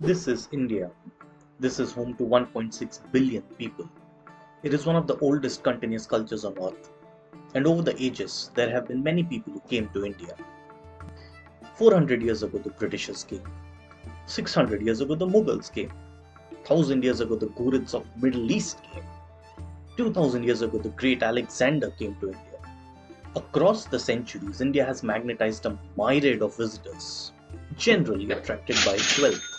This is India. This is home to 1.6 billion people. It is one of the oldest continuous cultures on earth. And over the ages, there have been many people who came to India. 400 years ago, the Britishers came. 600 years ago, the Mughals came. 1000 years ago, the Ghurids of Middle East came. 2000 years ago, the great Alexander came to India. Across the centuries, India has magnetized a myriad of visitors, generally attracted by its wealth.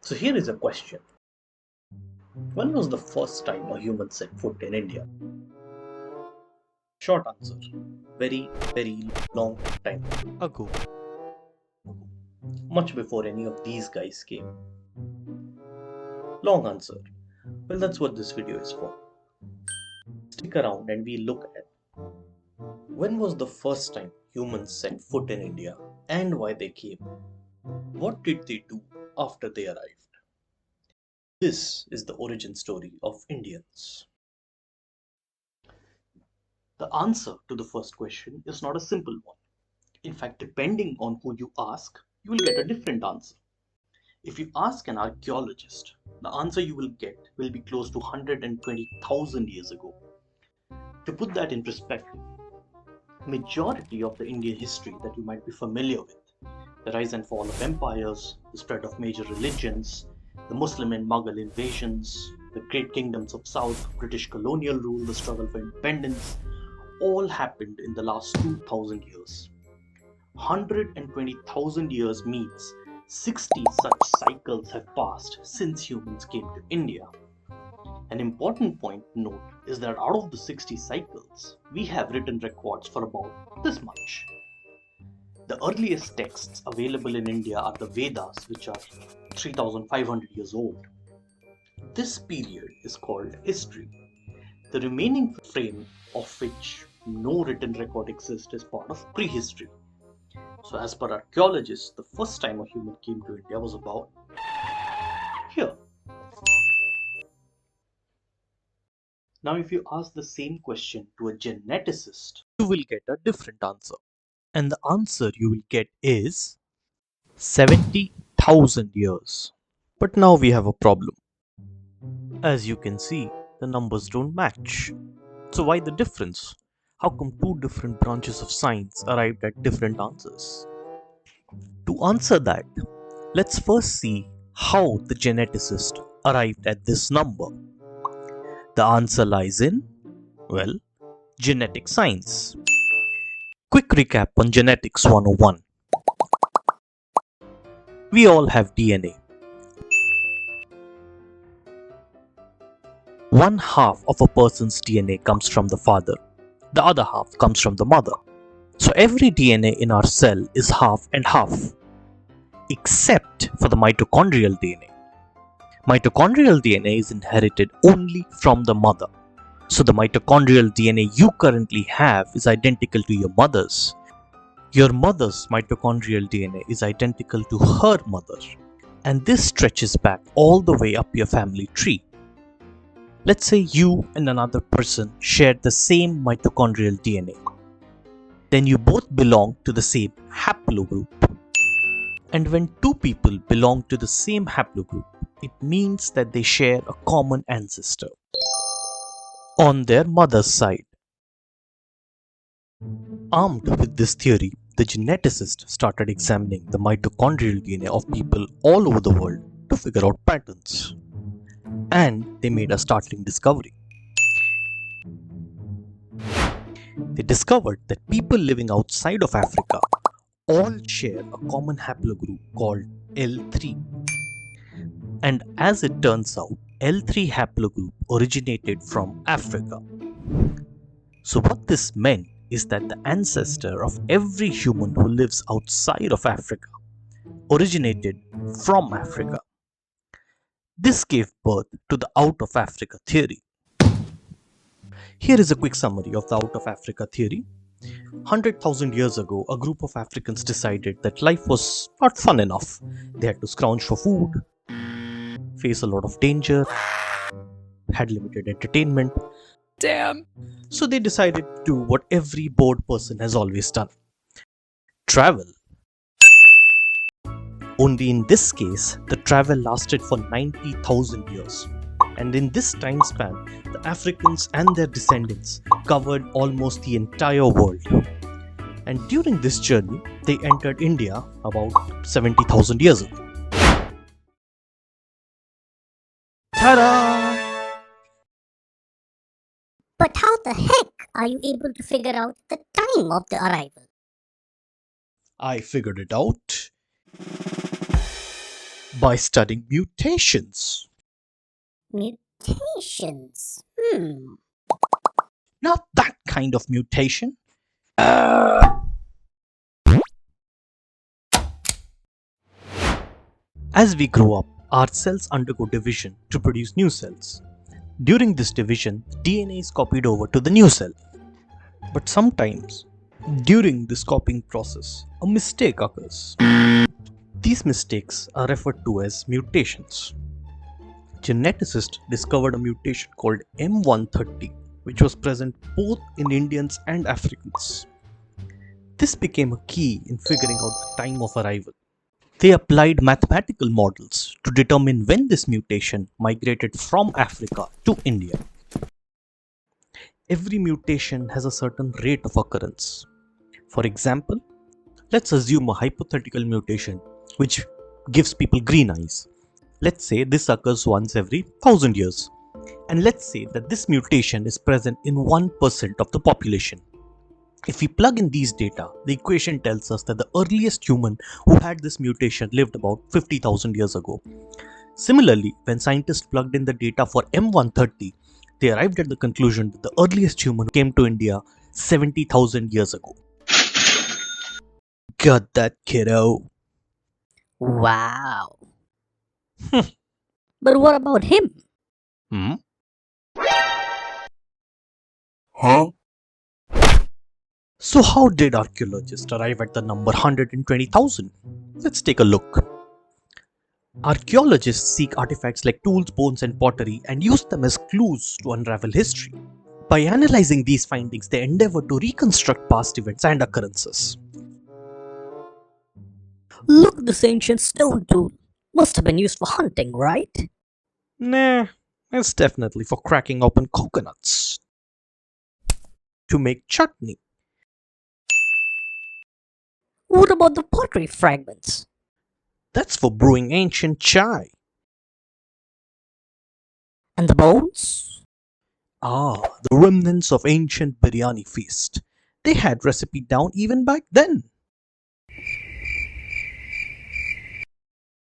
So here is a question. When was the first time a human set foot in India? Short answer. Very, very long time ago. Much before any of these guys came. Long answer. Well, that's what this video is for. Stick around and we look at when was the first time humans set foot in India and why they came. What did they do after they arrived? This is the origin story of Indians. The answer to the first question is not a simple one. In fact, depending on who you ask, you will get a different answer. If you ask an archaeologist, the answer you will get will be close to 120,000 years ago. To put that in perspective, majority of the Indian history that you might be familiar with, the rise and fall of empires, the spread of major religions, the Muslim and Mughal invasions, the great kingdoms of South, British colonial rule, the struggle for independence, all happened in the last 2000 years. 120,000 years means 60 such cycles have passed since humans came to India. An important point to note is that out of the 60 cycles, we have written records for about this much. The earliest texts available in India are the Vedas, which are 3,500 years old. This period is called history. The remaining frame, of which no written record exists, is part of prehistory. So as per archaeologists, the first time a human came to India was about here. Now if you ask the same question to a geneticist, you will get a different answer. And the answer you will get is 70,000 years. But now we have a problem. As you can see, the numbers don't match. So why the difference? How come two different branches of science arrived at different answers? To answer that, let's first see how the geneticist arrived at this number. The answer lies in, well, genetic science. Quick recap on Genetics 101. We all have DNA. One half of a person's DNA comes from the father, the other half comes from the mother. So every DNA in our cell is half and half, except for the mitochondrial DNA. Mitochondrial DNA is inherited only from the mother. So the mitochondrial DNA you currently have is identical to your mother's. Your mother's mitochondrial DNA is identical to her mother. And this stretches back all the way up your family tree. Let's say you and another person share the same mitochondrial DNA. Then you both belong to the same haplogroup. And when two people belong to the same haplogroup, it means that they share a common ancestor on their mother's side. Armed with this theory, the geneticists started examining the mitochondrial DNA of people all over the world to figure out patterns. And they made a startling discovery. They discovered that people living outside of Africa all share a common haplogroup called L3. And as it turns out, L3 haplogroup originated from Africa. So what this meant is that the ancestor of every human who lives outside of Africa originated from Africa. This gave birth to the out of Africa theory. Here is a quick summary of the out of Africa theory. 100,000 years ago, a group of Africans decided that life was not fun enough. They had to scrounge for food, face a lot of danger, had limited entertainment. Damn. So they decided to do what every bored person has always done. Travel. Only in this case, the travel lasted for 90,000 years. And in this time span, the Africans and their descendants covered almost the entire world. And during this journey, they entered India about 70,000 years ago. Ta-da! But how the heck are you able to figure out the time of the arrival? I figured it out by studying mutations. Mutations? Not that kind of mutation. As we grow up, our cells undergo division to produce new cells. During this division, DNA is copied over to the new cell. But sometimes, during this copying process, a mistake occurs. These mistakes are referred to as mutations. Geneticists discovered a mutation called M130, which was present both in Indians and Africans. This became a key in figuring out the time of arrival. They applied mathematical models to determine when this mutation migrated from Africa to India. Every mutation has a certain rate of occurrence. For example, let's assume a hypothetical mutation which gives people green eyes. Let's say this occurs once every 1,000 years. And let's say that this mutation is present in 1% of the population. If we plug in these data, the equation tells us that the earliest human who had this mutation lived about 50,000 years ago. Similarly, when scientists plugged in the data for M130, they arrived at the conclusion that the earliest human came to India 70,000 years ago. Got that, kiddo? Wow. But what about him? Huh? So how did archaeologists arrive at the number 120,000? Let's take a look. Archaeologists seek artifacts like tools, bones and pottery and use them as clues to unravel history. By analyzing these findings, they endeavor to reconstruct past events and occurrences. Look at this ancient stone tool. Must have been used for hunting, right? Nah, it's definitely for cracking open coconuts. To make chutney. What about the pottery fragments? That's for brewing ancient chai. And the bones? Ah, the remnants of ancient biryani feast. They had recipe down even back then.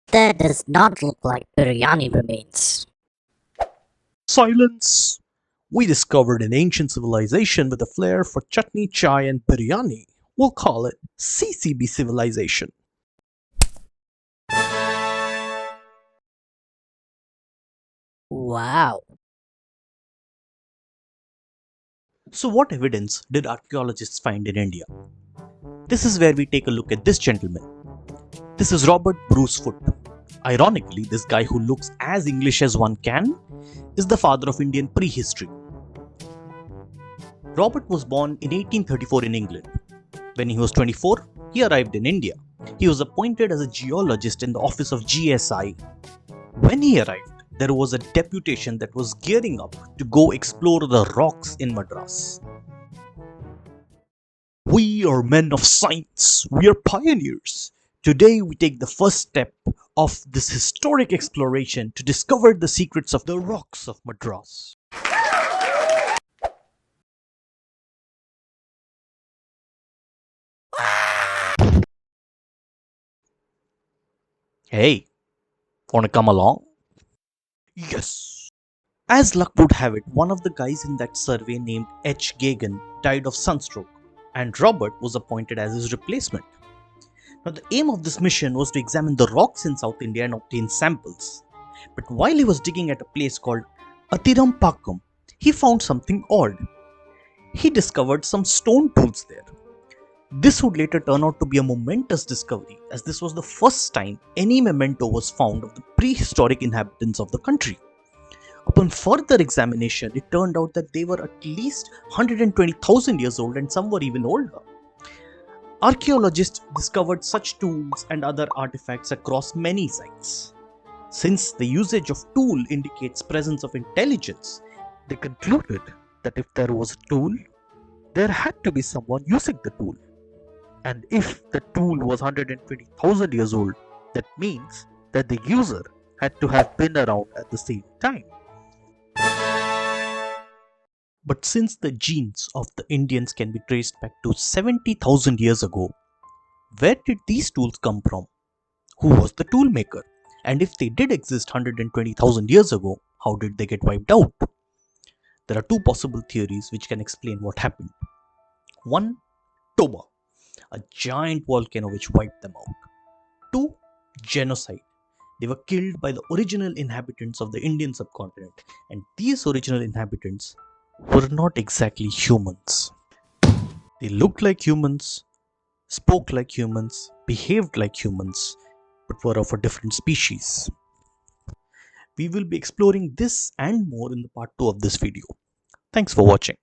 That does not look like biryani remains. Silence! We discovered an ancient civilization with a flair for chutney, chai and biryani. We'll call it CCB civilization. Wow. So what evidence did archaeologists find in India? This is where we take a look at this gentleman. This is Robert Bruce Foote. Ironically, this guy who looks as English as one can is the father of Indian prehistory. Robert was born in 1834 in England. When he was 24, he arrived in India. He was appointed as a geologist in the office of GSI. When he arrived, there was a deputation that was gearing up to go explore the rocks in Madras. We are men of science. We are pioneers. Today we take the first step of this historic exploration to discover the secrets of the rocks of Madras. Hey, wanna come along? Yes. As luck would have it, one of the guys in that survey named H. Gagan died of sunstroke, and Robert was appointed as his replacement. Now, the aim of this mission was to examine the rocks in South India and obtain samples. But while he was digging at a place called Atirampakkam, he found something odd. He discovered some stone tools there. This would later turn out to be a momentous discovery, as this was the first time any memento was found of the prehistoric inhabitants of the country. Upon further examination, it turned out that they were at least 120,000 years old and some were even older. Archaeologists discovered such tools and other artifacts across many sites. Since the usage of tool indicates presence of intelligence, they concluded that if there was a tool, there had to be someone using the tool. And if the tool was 120,000 years old, that means that the user had to have been around at the same time. But since the genes of the Indians can be traced back to 70,000 years ago, where did these tools come from? Who was the tool maker? And if they did exist 120,000 years ago, how did they get wiped out? There are two possible theories which can explain what happened. One, Toba, a giant volcano which wiped them out. Two, genocide. They were killed by the original inhabitants of the Indian subcontinent, and these original inhabitants were not exactly humans. They looked like humans, spoke like humans, behaved like humans, but were of a different species. We will be exploring this and more in the part 2 of this video. Thanks for watching.